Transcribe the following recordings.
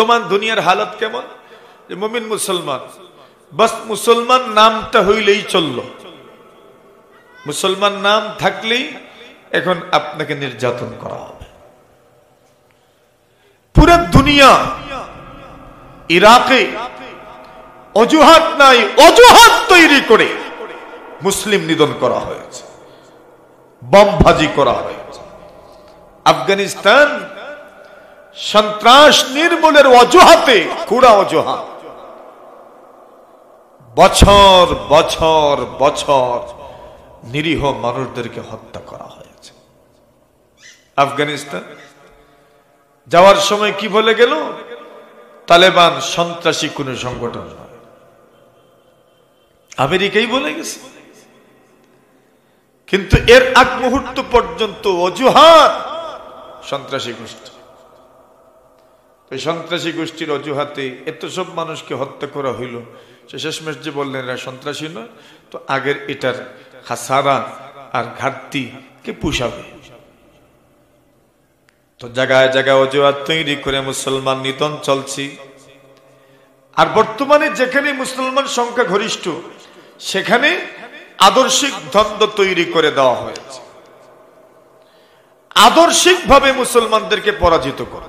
বর্তমান দুনিয়ার হালত কেমন, যে মুমিন মুসলমান, বাস মুসলমান নামটা হইলেই চলল, মুসলমান নাম থাকলেই এখন আপনাকে নির্যাতন করা হবে। পুরো দুনিয়া, ইরাকে অজুহাত নাই, অজুহাত তৈরি করে মুসলিম নিধন করা হয়েছে, বমবাজি করা হয়েছে। আফগানিস্তান সন্ত্রাস নির্মূলের অজুহাতে, কুড়া অজুহাত, বছর বছর বছর নিরীহ মানুষদেরকে হত্যা করা হয়েছে। আফগানিস্তান যাওয়ার সময় কি বলে গেল, তালেবান সন্ত্রাসী কোন সংগঠন নয়, আমেরিকাই বলে গেছে। কিন্তু এর আগ মুহূর্ত পর্যন্ত অজুহাত সন্ত্রাসী গোষ্ঠী। এই সন্ত্রাসী গোষ্ঠীর অজুহাতে এত সব মানুষকে হত্যা করা হইল, শেষমেশ যে বললেন এরা সন্ত্রাসী নয়, তো আগের এটার হাসারা আর ঘাটতি কে পুষাবে? তো জায়গায় জায়গায় অজুহাত তৈরি করে মুসলমান নিধন চলছে। আর বর্তমানে যেখানে মুসলমান সংখ্যা গরিষ্ঠ, সেখানে আদর্শিক দ্বন্দ্ব তৈরি করে দেওয়া হয়েছে, আদর্শিক ভাবে মুসলমানদেরকে পরাজিত করা।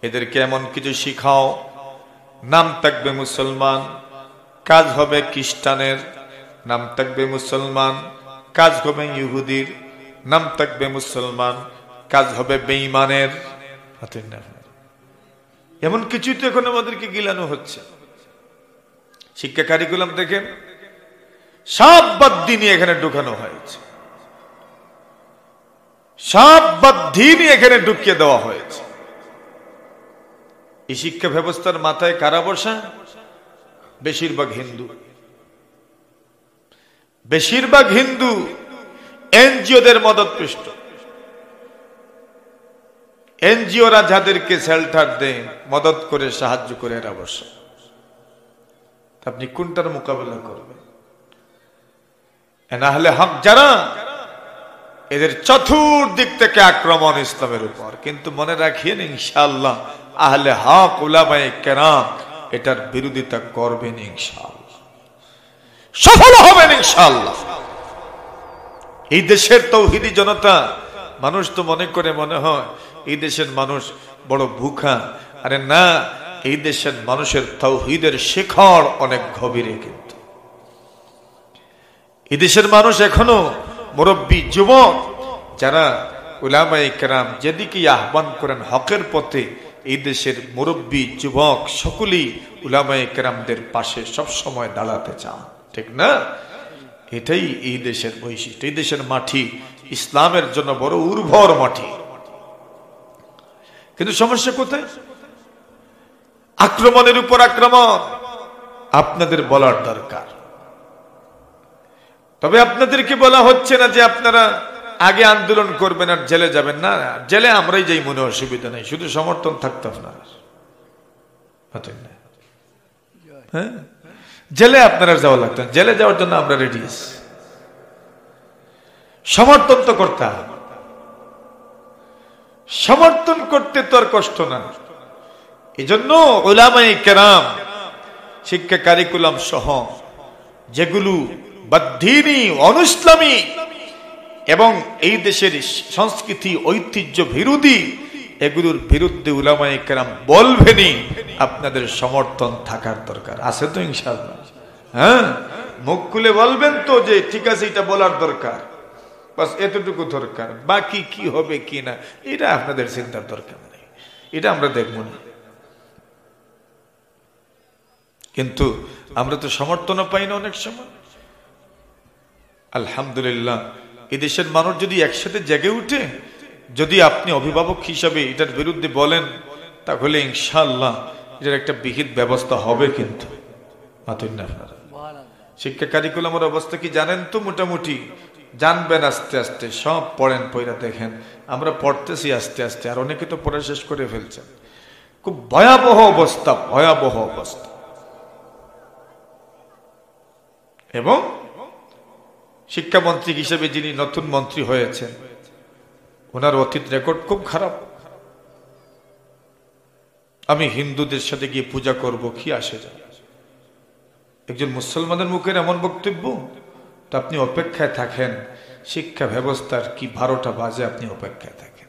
এদেরকে এমন কিছু শিখাও, নাম থাকবে মুসলমান, কাজ হবে খ্রিস্টানের, নাম থাকবে মুসলমান, কাজ হবে ইহুদির, নাম থাকবে মুসলমান, কাজ হবে বেঈমানের। এমন কিছুই তো এখন আমাদেরকে গিলানো হচ্ছে। শিক্ষা কারিকুলাম দেখেন, সব বাদ্দিনী এখানে ঢুকানো হয়েছে, সব বাদ্দিনী এখানে ঢুকিয়ে দেওয়া হয়েছে। এই শিক্ষা ব্যবস্থার মাথায় কারা বসা? বেশিরভাগ হিন্দু, বেশিরভাগ হিন্দু এনজিওদের মদতপুষ্ট। এনজিওরা যাদেরকে শেল্টার দেয়, মদত করে, সাহায্য করে, এরা বসে। আপনি কোনটার মোকাবেলা করবেন? আহলে হক যারা, এদের চতুর্দিক থেকে আক্রমণ ইসলামের উপর। কিন্তু মনে রাখিয়েন, ইনশাআল্লাহ আহলে হক উলামায়ে কেরাম এটার বিরোধিতা করবেন, ইনশাআল্লাহ সফল হবেন, ইনশাআল্লাহ। এই দেশের তৌহিদি জনতা, মানুষ তো মনে করে, মনে হয় এই দেশের মানুষ বড় ভুখা। আরে না, এই দেশের মানুষের তাওহীদের শিখর অনেক গভীরে। কিন্তু এই দেশের মানুষ এখনো মুরব্বী, যুবক যারা উলামায়ে কেরাম যেদিকে আহ্বান করেন হকের পথে, এই দেশের মুরব্বী যুবক সকলেই উলামায়ে কেরামদের পাশে সব সময় দাঁড়াতে চান, ঠিক না? এটাই এই দেশের বৈশিষ্ট্য। এই দেশের মাটি ইসলামের জন্য বড় উর্বর মাটি। কিন্তু সমস্যা কোথায়? আক্রমণের উপর আক্রমণ। আপনাদের বলার দরকার। তবে আপনাদেরকে বলা হচ্ছে না যে আপনারা আগে আন্দোলন করবেন আর জেলে যাবেন না। জেলে আমরাই যাই, মনে অসুবিধা নেই, শুধু সমর্থন থাকতো আপনার। হ্যাঁ, জেলে আপনারা যাওয়া লাগতো, জেলে যাওয়ার জন্য আমরা রেডি আছি। সমর্থন তো করতে হবে, সমর্থন করতে তো আর কষ্ট না। এই জন্য উলামায়ে কেরাম শিক্ষা কারিকুলাম সহ যেগুলো বাদ্দিনী, অনুইসলামী এবং এই দেশের সংস্কৃতি ঐতিহ্য বিরোধী, এগুলোর বিরুদ্ধে উলামায়ে কেরাম বলবেনই। আপনাদের সমর্থন থাকার দরকার আছে তো, ইনশাআল্লাহ। হ্যাঁ, মুখ খুলে বলবেন তো যে ঠিক আছে, এটা বলার দরকার, বাস এতটুকু দরকার। বাকি কি হবে কি না, এটা আপনাদের চিন্তার দরকার নেই, এটা আমরা দেখব না। কিন্তু আমরা তো সমর্থনও পাই না অনেক সময়। আলহামদুলিল্লাহ, এই দেশের মানুষ যদি একসাথে জেগে উঠে, যদি আপনি অভিভাবক হিসাবে এটার বিরুদ্ধে বলেন, তাহলে ইনশাআল্লাহ এটার একটা বিহিত ব্যবস্থা হবে। কিন্তু শিক্ষা কারিকুলামের অবস্থা কি জানেন তো? মোটামুটি জানবেন আস্তে আস্তে, সব পড়েন, পড়া দেখেন। আমরা পড়তেছি আস্তে আস্তে, আর অনেকে তো পড়া শেষ করে ফেলছেন। খুব ভয়াবহ অবস্থা, ভয়াবহ অবস্থা। এবং শিক্ষামন্ত্রী হিসেবে যিনি নতুন মন্ত্রী হয়েছেন, ওনার অতীত রেকর্ড খুব খারাপ। আমি হিন্দুদের সাথে গিয়ে পূজা করব, কি আসে যায়? একজন মুসলমানের মুখের এমন বক্তব্য। তো আপনি অপেক্ষায় থাকেন, শিক্ষা ব্যবস্থার কি 12টা বাজে আপনি অপেক্ষায় থাকেন।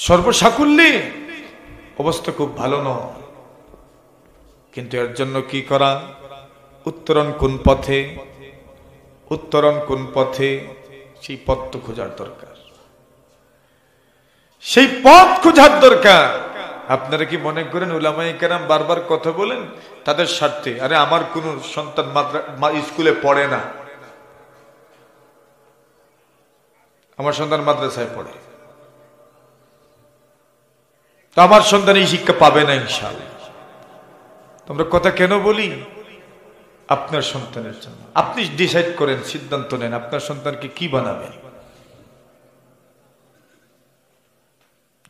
সর্বসাকুল্যে অবস্থা খুব ভালো নয়, কিন্তু এর জন্য কি করা? উত্তরণ কোন পথে, উত্তরণ কোন পথে, সেই পথ তো খোঁজার দরকার, সেই পথ খোঁজার দরকার। আপনারা কি মনে করেন উলামায়ে কেরাম বারবার কথা বলেন তাদের স্বার্থে? আরে আমার কোন সন্তান স্কুলে পড়ে না, আমার সন্তান মাদ্রাসায় পড়ে, তো আমার সন্তান এই শিক্ষা পাবে না ইনশাআল্লাহ। তোমরা কথা কেন বলি? আপনার সন্তানের জন্য আপনি ডিসাইড করেন, সিদ্ধান্ত নেন আপনার সন্তানকে কি বানাবেন।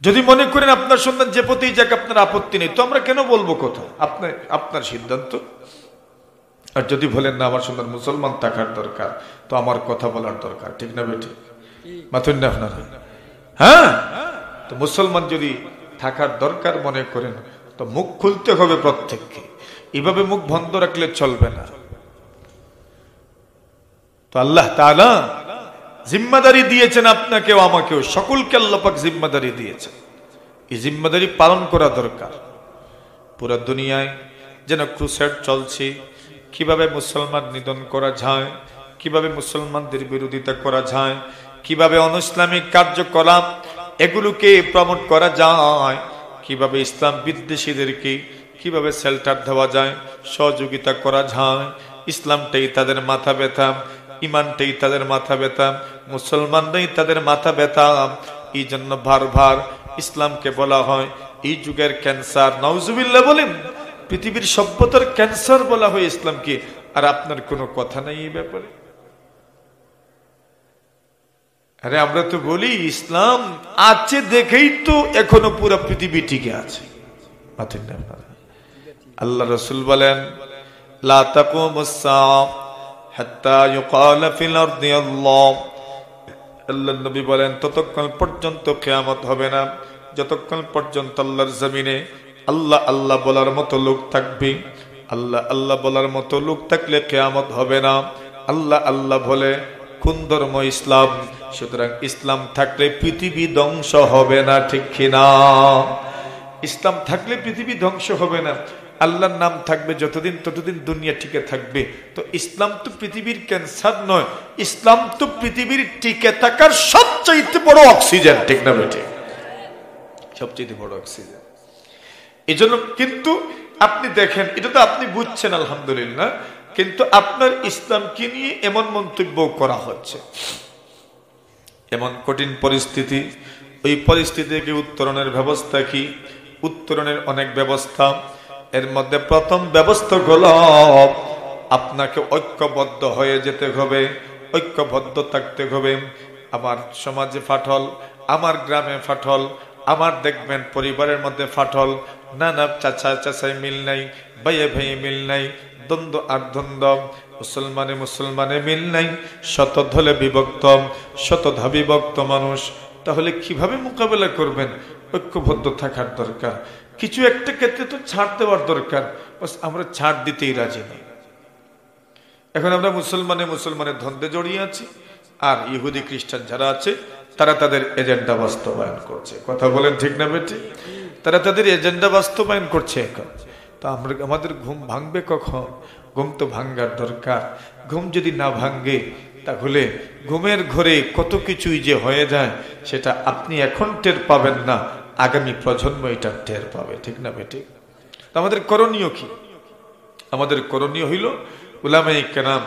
যদি মনে করেন আপনার সন্তান যে পথেই যাক আপনার আপত্তি নেই, তো আমরা কেন বলবো কথা? আপনার সিদ্ধান্ত। আর যদি বলেন না আমার সন্তান মুসলমান থাকার দরকার, তো আমার কথা বলার দরকার, ঠিক না বেটি? মাথুন না আপনারা? হ্যাঁ, তো মুসলমান যদি থাকার দরকার মনে করেন, তো মুখ খুলতে হবে প্রত্যেককে, এভাবে মুখ বন্ধ রাখলে চলবে না। তো আল্লাহ তাআলা জিম্মাদারি দিয়েছেন আপনাকেও আমাকেও, সকলকে আল্লাহ পাক জিম্মাদারি দিয়েছেন। এই জিম্মাদারি পালন করা দরকার। পুরো দুনিয়ায় যেন ক্রুসেড চলছে, কিভাবে মুসলমান নিধন করা যায়, কিভাবে মুসলমানদের বিরোধিতা করা যায়, কিভাবে অনইসলামিক কার্যকলাপ এগুলোকে প্রমোট করা যায়, কিভাবে ইসলাম বিদ্বেষীদেরকে কিভাবে শেল্টার দেওয়া যায়, সহযোগিতা করা যায়। ইসলামটাই তাদের মাথা ব্যথা, ইমানটাই তাদের মাথা ব্যথা, মুসলমানরাই তাদের মাথা ব্যথা। এই জন্য বারবার ইসলামকে বলা হয় এই যুগের ক্যান্সার। নাউজুবিল্লাহ বলেন, পৃথিবীর সভ্যতার ক্যান্সার বলা হয় ইসলামকে। আর আপনার কোনো কথা নাই এই ব্যাপারে? আরে আমরা তো বলি ইসলাম আছে দেখেই তো এখনো পুরো পৃথিবী টিকে আছে। আল্লাহ রাসূল বলেন লা তাকুমুস সাআ হাত্তা ইউকালা ফিল আরদি আল্লাহ। আল্লাহর নবী বলেন ততক্ষণ পর্যন্ত কিয়ামত হবে না যতক্ষণ পর্যন্ত আল্লাহর জমিনে আল্লাহ আল্লাহ বলার মতো লোক থাকবে। আল্লাহ আল্লাহ বলার মতো লোক থাকলে কিয়ামত হবে না। আল্লাহ আল্লাহ বলে কোন ধর্ম? ইসলাম। সুতরাং ইসলাম থাকলে পৃথিবী ধ্বংস হবে না, ঠিক কিনা? ইসলাম থাকলে পৃথিবী ধ্বংস হবে না। আল্লাহর নাম থাকবে যতদিন ততদিন দুনিয়া টিকে থাকবে। তো ইসলাম তো পৃথিবীর ক্যান্সার নয়, ইসলাম তো পৃথিবীর টিকে থাকার সবচাইতে বড় অক্সিজেন, ঠিক না বেটে? সবচাইতে বড় অক্সিজেন। এই জন্য কিন্তু আপনি দেখেন, এটা তো আপনি বুঝছেন আলহামদুলিল্লাহ, কিন্তু আপনার ইসলামকে নিয়ে এমন মন্তব্য করা হচ্ছে, এমন কঠিন পরিস্থিতি। ওই পরিস্থিতি থেকে উত্তরণের ব্যবস্থা কি? উত্তরণের অনেক ব্যবস্থা। এর মধ্যে প্রথম ব্যবস্থা হলো আপনাকে ঐক্যবদ্ধ হয়ে যেতে হবে, ঐক্যবদ্ধ থাকতে হবে। আমার সমাজে ফাটল, আমার গ্রামে ফাটল, আমার দেখবেন পরিবারের মধ্যে ফাটল, নানা চাচা চাচাই মিল নাই, ভাইয়ে ভাইয়ে মিল নাই, দ্বন্দ্ব আর দ্বন্দ্ব, মুসলমানে মুসলমানে মিল নাই, শতধলে বিভক্ত, শতধা বিভক্ত মানুষ। তাহলে কিভাবে মোকাবেলা করবেন? ঐক্যবদ্ধ থাকার দরকার। কিছু একটা ক্ষেত্রে তো ছাড় দেওয়ার দরকার, আমরা ছাড় দিতেই রাজি নই। এখন আমরা মুসলমানে মুসলমানের দ্বন্দ্বে জড়িয়ে আছি, আর ইহুদি খ্রিস্টান যারা আছে তারা তাদের এজেন্ডা বাস্তবায়ন করছে। কথা বলেন ঠিক না বেটি? তারা তাদের এজেন্ডা বাস্তবায়ন করছে এখন। তো আমাদের ঘুম ভাঙবে কখন? ঘুম তো ভাঙ্গার দরকার। ঘুম যদি না ভাঙ্গে তাহলে ঘুমের ঘরে কত কিছুই যে হয়ে যায় সেটা আপনি এখন টের পাবেন না, আগামী প্রজন্ম এটা টের পাবে, ঠিক না বেটি? তো আমাদের করণীয় কি? আমাদের করণীয় হইল উলামায়ে কেরাম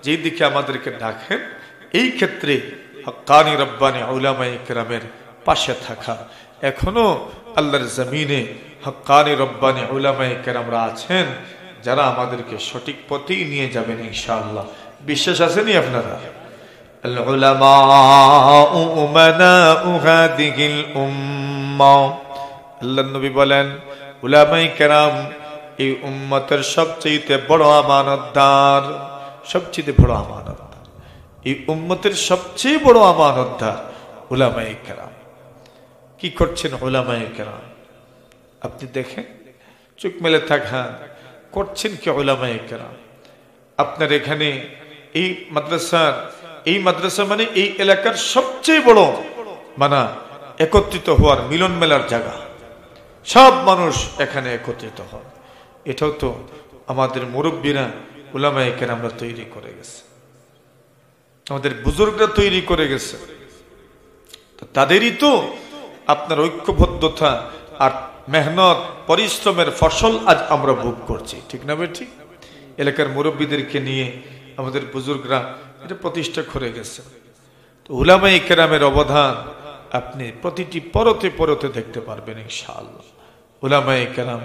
যেই দিকে আমাদেরকে ডাকেন এই ক্ষেত্রে হক্কানি রব্বানি উলামায়ে কেরামের পাশে থাকা। এখনো আল্লাহর জমিনে হক্কানি রব্বানি উলামায়ে কেরামরা আছেন যারা আমাদেরকে সঠিক পথেই নিয়ে যাবেন ইনশাআল্লাহ। বিশ্বাস আছেনি আপনারা? আল উলামাউ উমানাউ হাদিহিল উম্মাহ। আল্লাহর নবী বলেন উলামায়ে কেরাম এই উম্মতের সবচেয়ে বড় আমানতদার, সবচেয়ে বড় আমানতদার। এই উম্মতের সবচেয়ে বড় আমানতদার উলামায়ে কেরাম। কি করছেন উলামায়ে কেরাম? আপনি দেখেন, চোখ মেলে থাকা করছেন কি উলামায়ে কেরাম? আপনার এখানে এই মাদ্রাসা মানে এই এলাকার সবচেয়ে বড় মানা একত্রিত হওয়ার মিলন মেলার জায়গা। সব মানুষ এখানে একত্রিত হয়। এটাও তো আমাদের মুরব্বীরা উলামায়ে কেরামরা তৈরি করে গেছে, আমাদের বুজুর্গরা তৈরি করে গেছে। তাদেরই তো আপনার ঐক্যবদ্ধতা আর মেহনত পরিশ্রমের ফসল আজ আমরা ভোগ করছি, ঠিক না ঠিক? এলাকার মুরব্বীদেরকে নিয়ে আমাদের বুজুর্গরা এটা প্রতিষ্ঠা করে গেছে। তো উলামায়ে কেরামের অবদান আপনি প্রতিটি পরতে পরতে দেখতে পারবেন ইনশাআল্লাহ। উলামায়ে কেরাম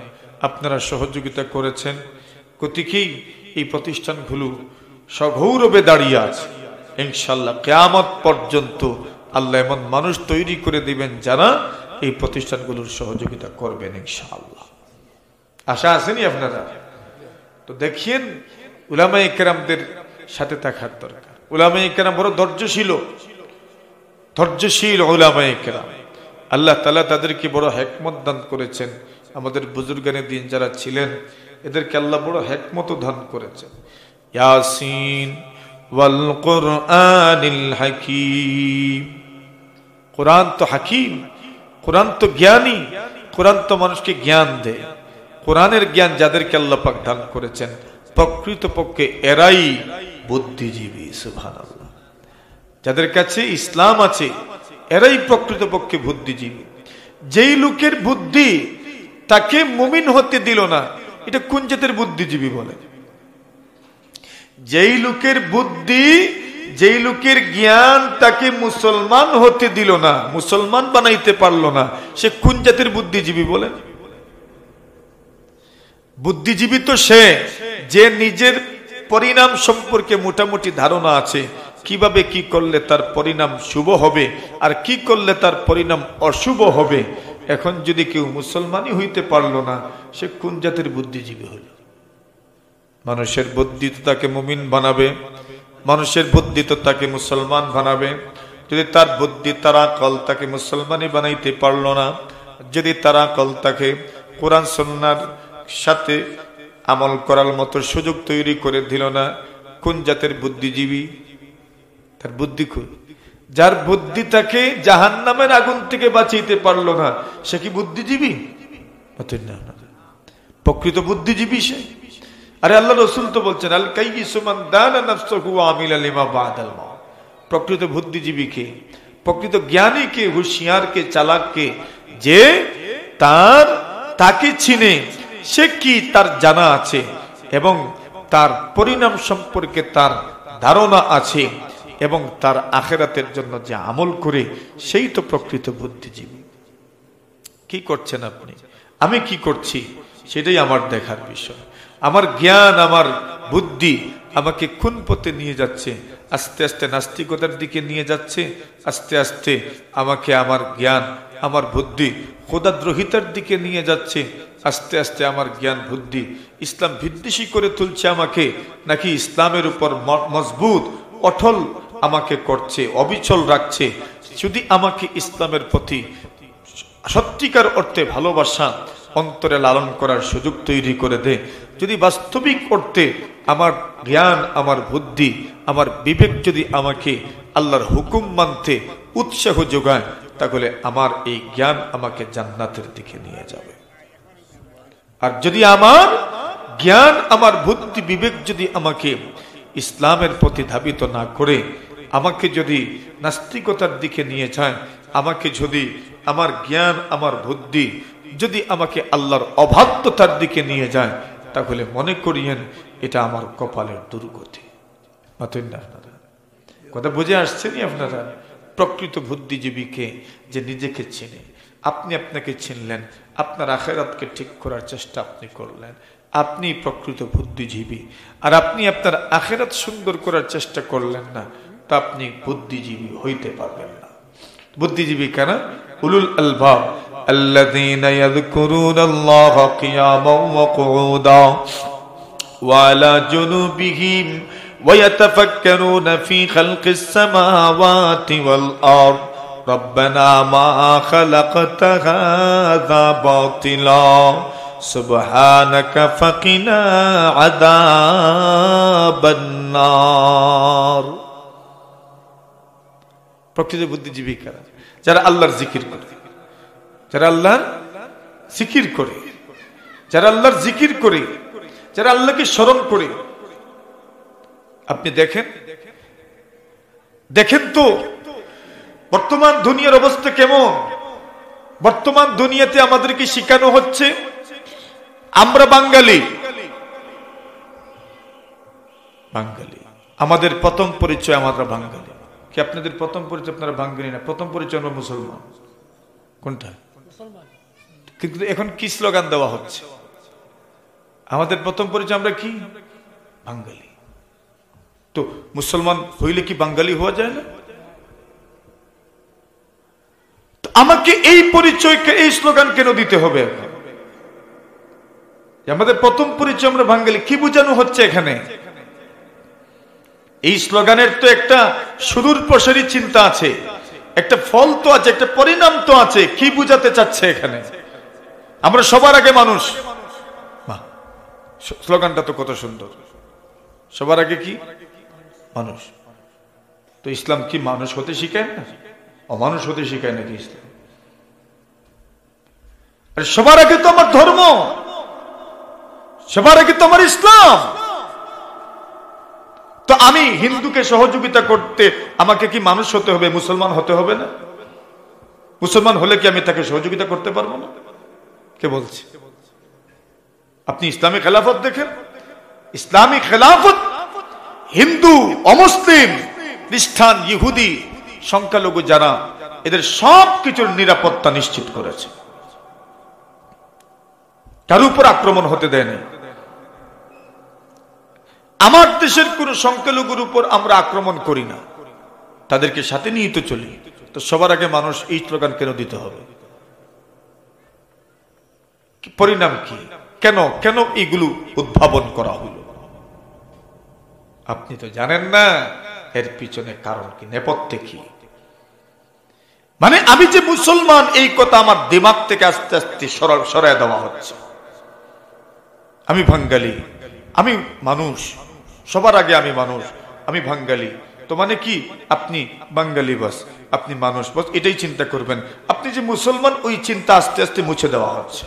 আপনারা সহযোগিতা করেছেন, গতিকেই এই প্রতিষ্ঠানগুলো সগৌরবে দাঁড়িয়ে আছে ইনশাআল্লাহ। কিয়ামত পর্যন্ত আল্লাহ এমন মানুষ তৈরি করে দিবেন যারা এই প্রতিষ্ঠানগুলোর সহযোগিতা করবেন ইনশাআল্লাহ। আশা আছেনি আপনারা? তো দেখিয়েন উলামায়ে কেরামদের সাথে থাকার দরকার। উলামায়ে কেরাম বড় ধৈর্যশীল উলামায়ে কেরাম। আল্লাহ তাআলা তাদেরকে বড় হিকমত দান করেছেন। আমাদের বুজুর্গানে দিন যারা ছিলেন এদেরকে আল্লাহ বড় হিকমত দান করেছেন। ইয়াসিন ওয়াল কুরআনিল হাকীম। কোরআন তো হাকিম, কোরআন তো জ্ঞানী, কোরআন তো মানুষকে জ্ঞান দেয়। কোরআনের জ্ঞান যাদেরকে আল্লাহ পাক দান করেছেন প্রকৃতপক্ষে এরাই বুদ্ধিজীবী। সুবহানাল্লাহ। যাদের কাছে ইসলাম আছে এরাই প্রকৃতপক্ষে বুদ্ধিজীবী। যেই লোকের বুদ্ধি তাকে মুমিন হতে দিল না, এটা কোন জাতের বুদ্ধিজীবী বলে? যেই লোকের বুদ্ধি, যেই লোকের জ্ঞান তাকে মুসলমান হতে দিল না, মুসলমান বানাইতে পারলো না, সে কোন জাতের বুদ্ধিজীবী বলেন? বুদ্ধিজীবী তো সে যে নিজের পরিণাম সম্পর্কে মোটামুটি ধারণা আছে, কিভাবে কি করলে তার পরিণাম শুভ হবে আর কি করলে তার পরিণাম অশুভ হবে। এখন যদি কেউ মুসলমানই হইতে পারলো না, সে কোন জাতের বুদ্ধিজীবী হইল? মানুষের বুদ্ধি তো তাকে মুমিন বানাবে, মানুষের বুদ্ধি তো তাকে মুসলমান বানাবে। যদি তার বুদ্ধি তার আকল তাকে মুসলমানই বানাইতে পারলো না, যদি তার আকল তাকে কোরআন সুন্নাহর সাথে আমল করার মতো সুযোগ তৈরি করে দিল না, কোন জাতের বুদ্ধিজীবী? তার বুদ্ধি কই? যার বুদ্ধি তাকে জাহান্নামের আগুন থেকে বাঁচাইতে পারলো না, সে কি বুদ্ধিজীবী? প্রকৃত বুদ্ধিজীবী সে। আরে আল্লাহ রাসূল তো বলছেন আল কাইয়িসু মান দানা নাফসুহু ওয়া আমিলা লিমা বাদাল মাউত। প্রকৃত বুদ্ধিজীবী কে? প্রকৃত জ্ঞানী কে? হুঁশিয়ার কে? চালাক কে? যে তাকে চিনে, সে কি তার জানা আছে এবং তার পরিণাম সম্পর্কে তার ধারণা আছে এবং তার আখিরাতের জন্য যে আমল করে, সেই তো প্রকৃত বুদ্ধিজীবী। কি করছেন আপনি? আমি কি করছি সেটাই আমার দেখার বিষয়। আমার জ্ঞান, আমার বুদ্ধি আমাকে কোন পথে নিয়ে যাচ্ছে? আস্তে আস্তে নাস্তিকতার দিকে নিয়ে যাচ্ছে, আস্তে আস্তে আমাকে আমার জ্ঞান, আমার বুদ্ধি খোদাদ্রোহিতার দিকে নিয়ে যাচ্ছে, আস্তে আস্তে আমার জ্ঞান বুদ্ধি ইসলাম বিদ্বেষী করে তুলছে আমাকে, নাকি ইসলামের উপর মজবুত অটল আমাকে করছে, অবিচল রাখছে। যদি আমাকে ইসলামের প্রতি সত্যিকার অর্থে ভালোবাসা অন্তরে লালন করার সুযোগ তৈরি করে দেয়, যদি বাস্তবিক অর্থে আমার জ্ঞান, আমার বুদ্ধি, আমার বিবেক যদি আমাকে আল্লাহর হুকুম মানতে উৎসাহ যোগায়, তাহলে আমার এই জ্ঞান আমাকে জান্নাতের দিকে নিয়ে যাবে। আর যদি আমার জ্ঞান, আমার বুদ্ধি, বিবেক যদি আমাকে ইসলামের প্রতি ধাবিত না করে আমাকে যদি নাস্তিকতার দিকে নিয়ে যায়, আমাকে যদি আমার জ্ঞান, আমার বুদ্ধি যদি আমাকে আল্লাহর অবাধ্যতার দিকে নিয়ে যায়, তাহলে মনে করিয়েন এটা আমার কপালের দুর্গতি। কথা বুঝে আসছেনি আপনারা? প্রকৃত বুদ্ধিজীবীকে যে নিজেকে চিনে, আপনি আপনাকে চিনলেন, আপনার আখিরাতকে ঠিক করার চেষ্টা আপনি করলেন, আপনি প্রকৃত বুদ্ধিজীবী। আর আপনি আপনার আখিরাত সুন্দর করার চেষ্টা করলেন না, তা আপনি বুদ্ধিজীবী হইতে পারবেন না। বুদ্ধিজীবী কেন? উলুল আলবাব আল্লাযীনা ইয়াযকুরুনাল্লাহা কিয়ামান ওয়া কুউদা ওয়া আলা জুনুবিহিম ওয়া ইয়াতাফাক্কারুনা ফি খালকিস সামাওয়াতি ওয়াল আরদ রব্বানা মা খালাকতা হাযা বাতিলা সুবহানাকা ফাকিনা আযাবান নার। প্রকৃত বুদ্ধিজীবী কারা? যারা আল্লাহর জিকির করে, যারা আল্লাহর জিকির করে, যারা আল্লাহর জিকির করে, যারা আল্লাহকে স্মরণ করে। আপনি দেখেন তো বর্তমান দুনিয়ার অবস্থা কেমন। বর্তমান দুনিয়াতে আমাদেরকে শিখানো হচ্ছে আমরা বাঙালি। আমাদের প্রথম পরিচয় আমরা বাঙালি। কি আপনাদের প্রথম পরিচয় আপনারা বাঙালি না? প্রথম পরিচয় আমরা মুসলমান। কোনটা? কিন্তু এখন কি স্লোগান দেওয়া হচ্ছে? আমাদের প্রথম পরিচয় আমরা কি? বাঙালি। তো মুসলমান হইলে কি বাঙালি হওয়া যায় না? তো আমাকে এই পরিচয়কে, এই স্লোগান কেন দিতে হবে? আমাদের প্রথম পরিচয় আমরা বাঙালি, কি বোঝানো হচ্ছে এখানে? এই স্লোগানের তো একটা সুদূর প্রসারী চিন্তা আছে, একটা ফল তো আছে, একটা পরিণাম তো আছে। কি বুঝাতে চাচ্ছে এখানে? আমরা সবার আগে মানুষ। স্লোগানটা তো কত সুন্দর, সবার আগে কি? মানুষ। তো ইসলাম কি মানুষ হতে শিখায় না? অমানুষ হতে শিখায় নাকি ইসলাম? সবার আগে তো আমার ধর্ম, সবার আগে তো আমার ইসলাম। তো আমি হিন্দুকে সহযোগিতা করতে আমাকে কি মানুষ হতে হবে, মুসলমান হতে হবে না? মুসলমান হলে কি আমি তাকে সহযোগিতা করতে পারবো না? কে বলছে? আপনি ইসলামী খেলাফত দেখেন, ইসলামী খেলাফত হিন্দু, অমুসলিম, খ্রিস্টান, ইহুদি, সংখ্যালঘু যারা, এদের সব কিছুর নিরাপত্তা নিশ্চিত করেছে। কার উপর আক্রমণ হতে দেয়নি। আমার দেশের কোন সংখ্যালঘুর উপর আমরা আক্রমণ করি না, তাদেরকে সাথে নিয়ে তো চলি। তো সবার আগে মানুষ, এই স্লোগান কেন দিতে হবে? পরিণাম কি? কেন কেন এগুলো উদ্ভাবন করা হলো? আপনি তো জানেন না এর পিছনে কারণ কি, নেপথ্যে কি। মানে আমি যে মুসলমান, এই কথা আমার দিমাগ থেকে আস্তে আস্তে সরায় দেওয়া হচ্ছে। আমি বাঙালি, আমি মানুষ, সবার আগে আমি মানুষ, আমি বাঙালি। তো মানে কি? আপনি বাঙালি বাস, আপনি মানুষ বাস, এটাই চিন্তা করবেন। আপনি যে মুসলমান, ওই চিন্তা আস্তে আস্তে মুছে দেওয়া হচ্ছে।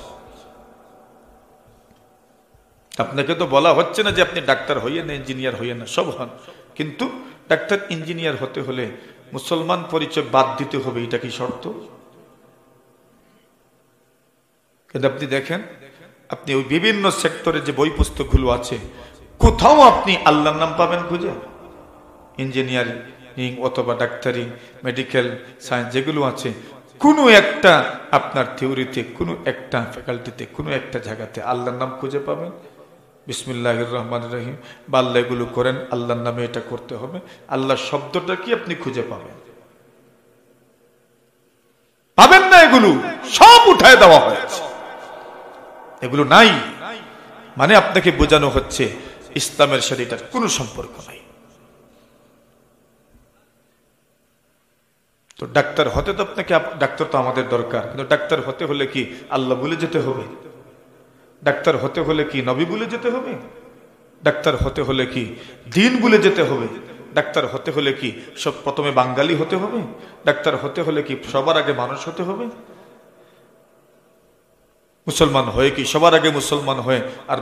আপনাকে তো বলা হচ্ছে না যে আপনি ডাক্তার হইয়ে না, ইঞ্জিনিয়ার হইয়ে না, সব হন, কিন্তু ডাক্তার ইঞ্জিনিয়ার হতে হলে মুসলমান পরিচয় বাদ দিতে হবে, এটা কি শর্ত? কিন্তু আপনি দেখেন, আপনি ওই বিভিন্ন সেক্টরে যে বই পুস্তকগুলো আছে, কোথাও আপনি আল্লাহর নাম পাবেন খুঁজে? ইঞ্জিনিয়ারিং অথবা ডাক্তারি, মেডিকেল সায়েন্স যেগুলো আছে, কোনো একটা আপনার থিওরিতে, কোনো একটা ফ্যাকাল্টিতে, কোনো একটা জায়গাতে আল্লাহর নাম খুঁজে পাবেন? বিসমিল্লাহির রহমানির রহিম বা আল্লাহ, এগুলো করেন, আল্লাহর নামে এটা করতে হবে, আল্লাহ শব্দটা কি আপনি খুঁজে পাবেন? পাবেন না। এগুলো সব উঠায় দেওয়া হয়েছে, এগুলো নাই। মানে আপনাকে বোঝানো হচ্ছে ইসলামের সাথে এটার কোনো সম্পর্ক নাই। তো ডাক্তার হতে তো আপনাকে, ডাক্তার তো আমাদের দরকার, কিন্তু ডাক্তার হতে হলে কি আল্লাহ বলে যেতে হবে? ডাক্তার হতে হলে কি নবী বলে যেতে হবে? ডাক্তার হতে হলে কি দিন বলে যেতে হবে? ডাক্তার হতে হলে কি সব প্রথমে বাঙালি হতে হবে? ডাক্তার হতে হলে কি সবার আগে মানুষ হতে হবে? মুসলমান হয়ে কি সবার আগে মুসলমান হয়ে আর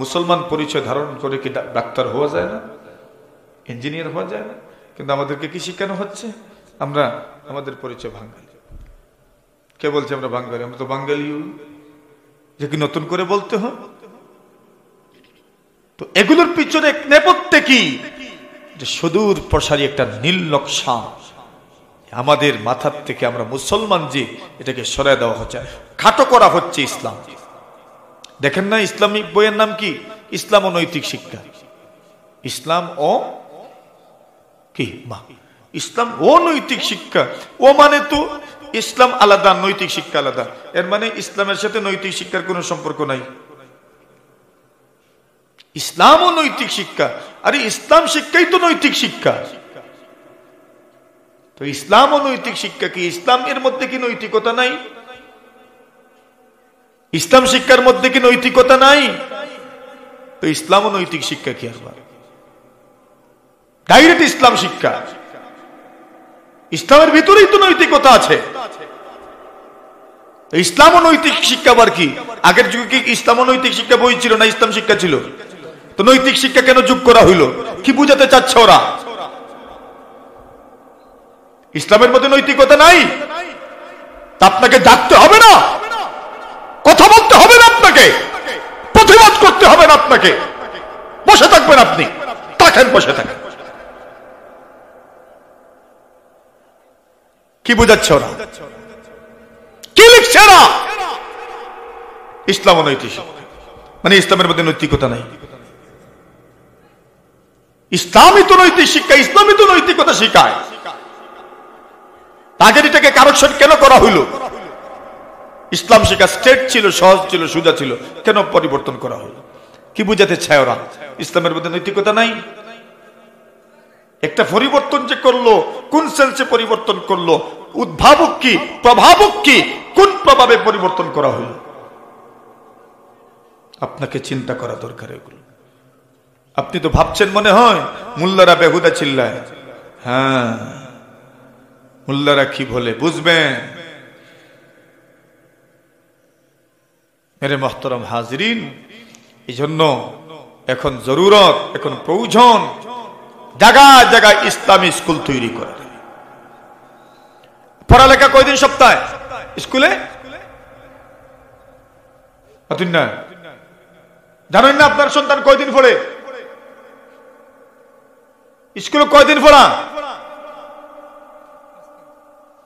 মুসলমান পরিচয় ধারণ করে কি ডাক্তার হওয়া যায় না, ইঞ্জিনিয়ার হওয়া যায় না? কিন্তু আমাদেরকে কি শিখানো হচ্ছে? আমরা আমাদের পরিচয় বাঙালি। কে বলছে আমরা বাঙালি? আমরা তো বাঙালি, যে কি নতুন করে বলতে হয়? তো এগুলোর পিছনে নেপথ্যে কি? যে সুদূর প্রসারী একটা নীল নকশা আমাদের মাথার থেকে, আমরা মুসলমান যে, এটাকে সরায় দেওয়া হচ্ছে, খাটো করা হচ্ছে ইসলাম। দেখেন না ইসলামিক বইয়ের নাম কি? ইসলাম ও নৈতিক শিক্ষা। ইসলাম ও কি মা? ইসলাম ও নৈতিক শিক্ষা। ও মানে তো ইসলাম আলাদা, নৈতিক শিক্ষা আলাদা। এর মানে ইসলামের সাথে নৈতিক শিক্ষার কোনো সম্পর্ক নাই। ইসলাম ও নৈতিক শিক্ষা, আরে ইসলাম শিক্ষাই তো নৈতিক শিক্ষা। তো ইসলাম ও নৈতিক শিক্ষা কি? ইসলাম এর মধ্যে কি নৈতিকতা নাই? ইসলাম শিক্ষার মধ্যে কি নৈতিকতা নাই? তো ইসলাম ও নৈতিক শিক্ষা কি? আর ডাইরেক্ট ইসলাম শিক্ষা, ইসলামের ভিতরেই তো নৈতিকতা আছে। ইসলাম ও নৈতিক শিক্ষা আবার কি? আগের যুগে কি ইসলাম ও নৈতিক শিক্ষা বই ছিল না ইসলাম শিক্ষা ছিল? তো নৈতিক শিক্ষা কেন যোগ করা হইল? কি বুঝাতে চাচ্ছে ওরা? ইসলামের মধ্যে নৈতিকতা নাই? তা আপনাকে ডাকতে হবে না, কথা বলতে হবে না, আপনাকে প্রতিবাদ করতে হবে না, আপনাকে বসে থাকবেন, আপনি থাকেন, বসে থাকেন। কি বুঝাচ্ছে ওরা? কি লিখছে ওরা? ইসলাম ও নৈতিক শিক্ষা মানে ইসলামের মধ্যে নৈতিকতা নাই। ইসলামই তো নৈতিক শিক্ষা, ইসলামই তো নৈতিকতা শিখায়। আগের এটাকে কারেকশন কেন করা হইল? ইসলাম শিক্ষা স্ট্রেট ছিল, সহজ ছিল, সোজা ছিল, কেন পরিবর্তন করা হলো? কি বুঝাতে চায় ওরা? ইসলামের মধ্যে নৈতিকতা নাই। একটা পরিবর্তন যে করলো, কোন সেন্সে পরিবর্তন করলো? উদ্ভাবক কি, প্রভাবক কি, কোন প্রভাবে পরিবর্তন করা হলো? আপনাকে চিন্তা করা দরকার এগুলো। আপনি তো ভাবছেন মনে হয় মোল্লারা বেহুদা চিল্লায়। হ্যাঁ, মোল্লারা কি বলে বুঝবেন। মেরে মোহতরম হাজরিন, এই জন্য এখন জরুরত, এখন প্রয়োজন জায়গায় জায়গায় ইসলামী স্কুল তৈরি করা। পড়ালেখা কয়দিন সপ্তাহে স্কুলে? না জানেন না আপনার সন্তান কয়দিন পড়ে স্কুলে? কয়দিন পড়া?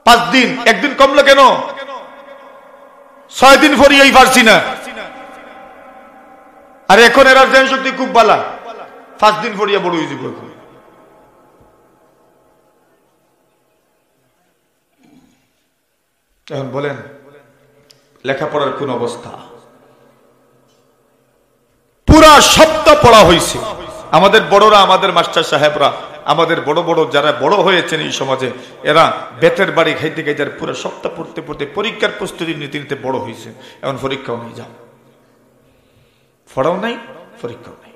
5 দিন। একদিন কমলো কেন? 6 দিন পড়িয়েই পারছি না। আর এখন এর জ্ঞান শক্তি খুব ভালো, 5 দিন পড়িয়া বড় হয়ে যাব। এখন বলেন লেখাপড়ার কোন অবস্থা? পুরা সপ্তাহ পড়া হয়েছে। আমাদের বড়রা, আমাদের মাস্টার সাহেবরা, আমাদের বড় বড় যারা বড় হয়েছেন এই সমাজে, এরা বেতের বাড়ি খাইতে খাইতে পুরো সপ্তাহ পড়তে পড়তে পরীক্ষার প্রস্তুতি নিতে নিতে বড় হয়েছে। এখন পরীক্ষাও নেই, যাও, পড়াও নাই, পরীক্ষাও নেই।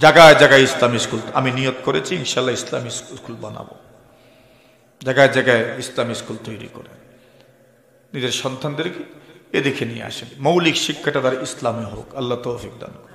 জায়গায় জায়গায় ইসলামী স্কুল আমি নিয়ত করেছি, ইনশাল্লাহ ইসলামী স্কুল বানাবো। জায়গায় জায়গায় ইসলামী স্কুল তৈরি করে নিজের সন্তানদেরকে এদিকে নিয়ে আসেন। মৌলিক শিক্ষাটা তার ইসলামে হোক। আল্লাহ তৌফিক দান করুন।